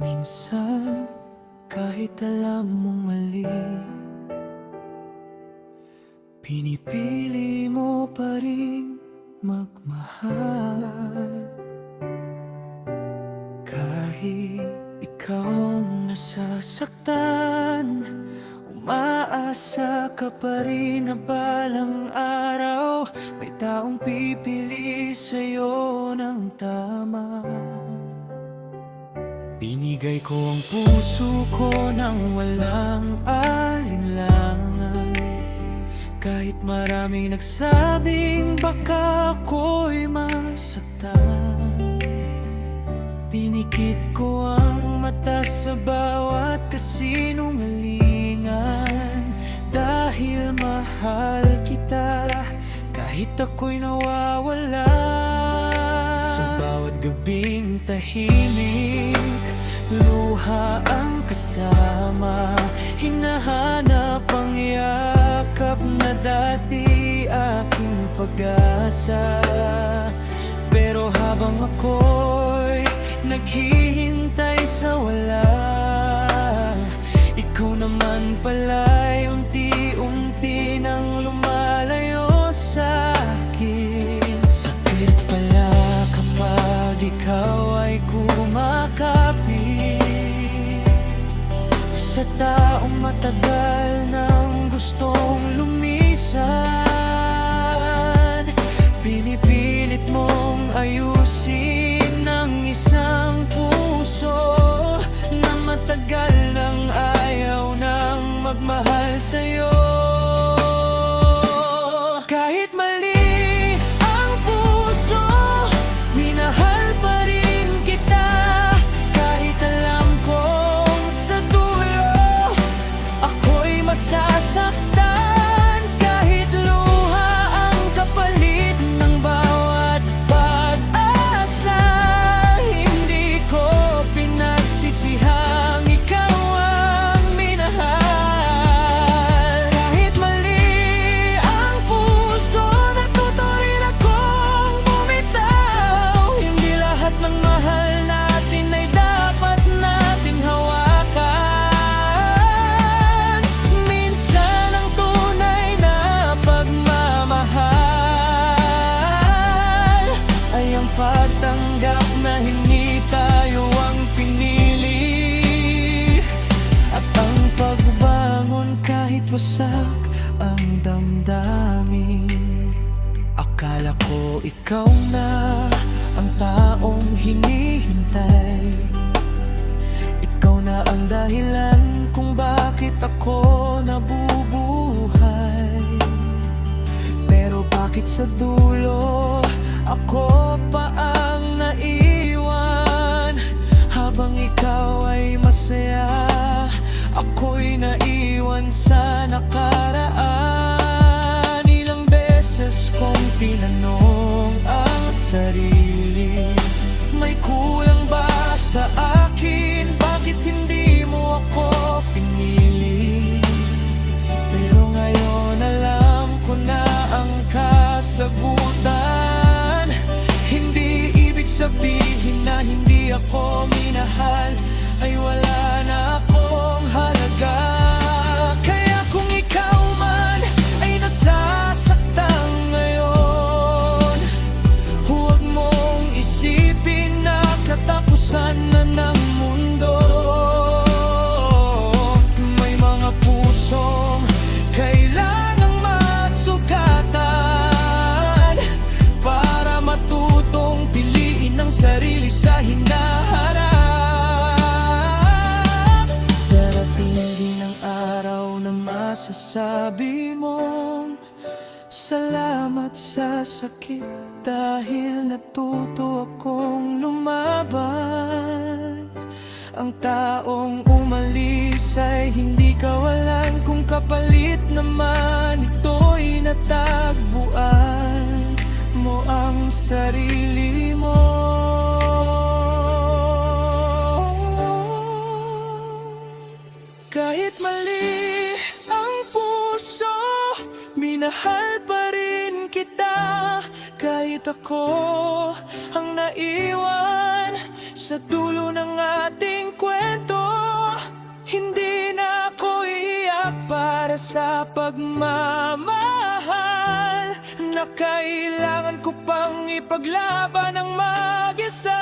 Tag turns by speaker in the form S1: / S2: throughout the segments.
S1: Minsan, kahit alam mong mali, pinipili mo pa rin magmahal. Kahit ikaw ang nasasaktan, umaasa ka pa rin na balang araw may taong pipili sa'yo ng tama. Binigay ko ang puso ko nang walang alinlangan, kahit maraming nagsabing baka ako'y masaktan. Pinikit ko ang mata sa bawat kasinungalingan, dahil mahal kita kahit ako'y nawawala. Sa bawat gabing tahimik, luha ang kasama, hinahanap ang yakap na dati aking pag-asa. Pero habang ako'y naghihintay sa wala, ikaw naman pala'y unti-unti nang lumalayo sa akin. Sakit pala kapag ikaw ay kumakapit sa taong matagal nang gustong lumisan. Pinipilit mong ayusin ang isang puso na matagal nang ayaw nang magmahal sa'yo. Kahit mali ang puso, minahal pa rin kita. Kahit alam kong sa dulo ako'y masasaktan, kahit luha ang kapalit ng bawat pag-asa, hindi ko pinagsisihang ikaw ang minahal. Kahit mali ang puso, natuto rin akong bumitaw. Hindi lahat ng mahal natin ay dapat nating hawakan. Minsan ang tunay na pagmamahal ay ang pagtanggap na hindi tayo ang pinili, at ang pagbangon kahit wasak ang damdamin. Akala ko ikaw na ang taong hinihintay, ikaw na ang dahilan kung bakit ako nabubuhay. Pero bakit sa dulo ako pa ang naiwan? Habang ikaw ay masaya, ako'y naiwan sa nakaraan. Ilang beses kong tinanong ang sarili, may kulang ba sa akin? Bakit hindi mo ako pinili? Pero ngayon alam ko na ang kasagutan. Hindi ibig sabihin na hindi ako minahal ay wala na akong halaga. Kaya kung ikaw man ay nasasaktan ngayon, huwag mong isipin na katapusan na ng mundo. May mga pusong kailangang masugatan para matutong piliin ang sarili sa hinaharap. Darating din ang araw na masasabi mong salamat sa sakit, dahil natuto akong lumaban. Ang taong umalis ay hindi kawalan, kung kapalit naman ito'y natagpuan mo ang sarili mo. Kahit mali ang puso, minahal pa rin kita. Kahit ako ang naiwan sa dulo ng ating kwento. kailangan ko pang ipaglaban ng mag-isa.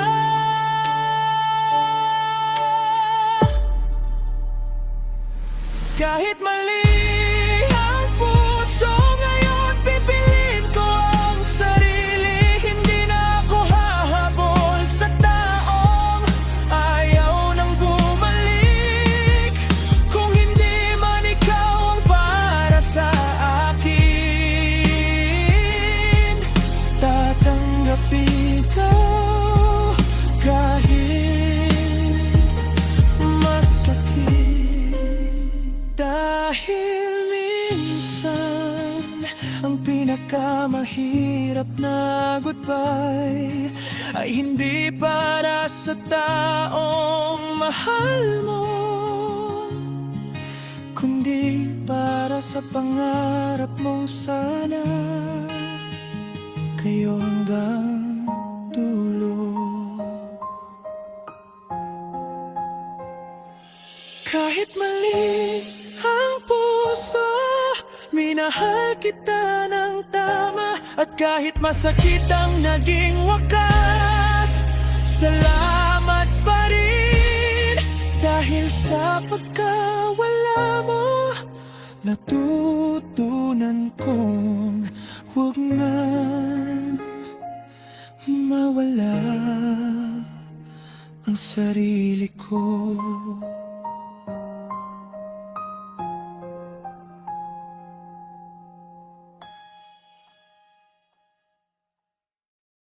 S1: Kahit mali ang puso ngayon, pipiliin ko ang sarili. Hindi na ako hahabol sa taong ayaw nang bumalik. Kung hindi man ikaw ang para sa akin, tatanggapin ko kahit masakit. Dahil minsan ang pinakamahirap na goodbye ay hindi para sa taong mahal mo, kundi para sa pangarap mong sana kayo hanggang dulo. Kahit mali ang puso, minahal kita ng tama. At kahit masakit ang naging wakas, salamat pa rin. Dahil sa pagkawala mo, natutunan kong huwag na mawala ang sarili ko.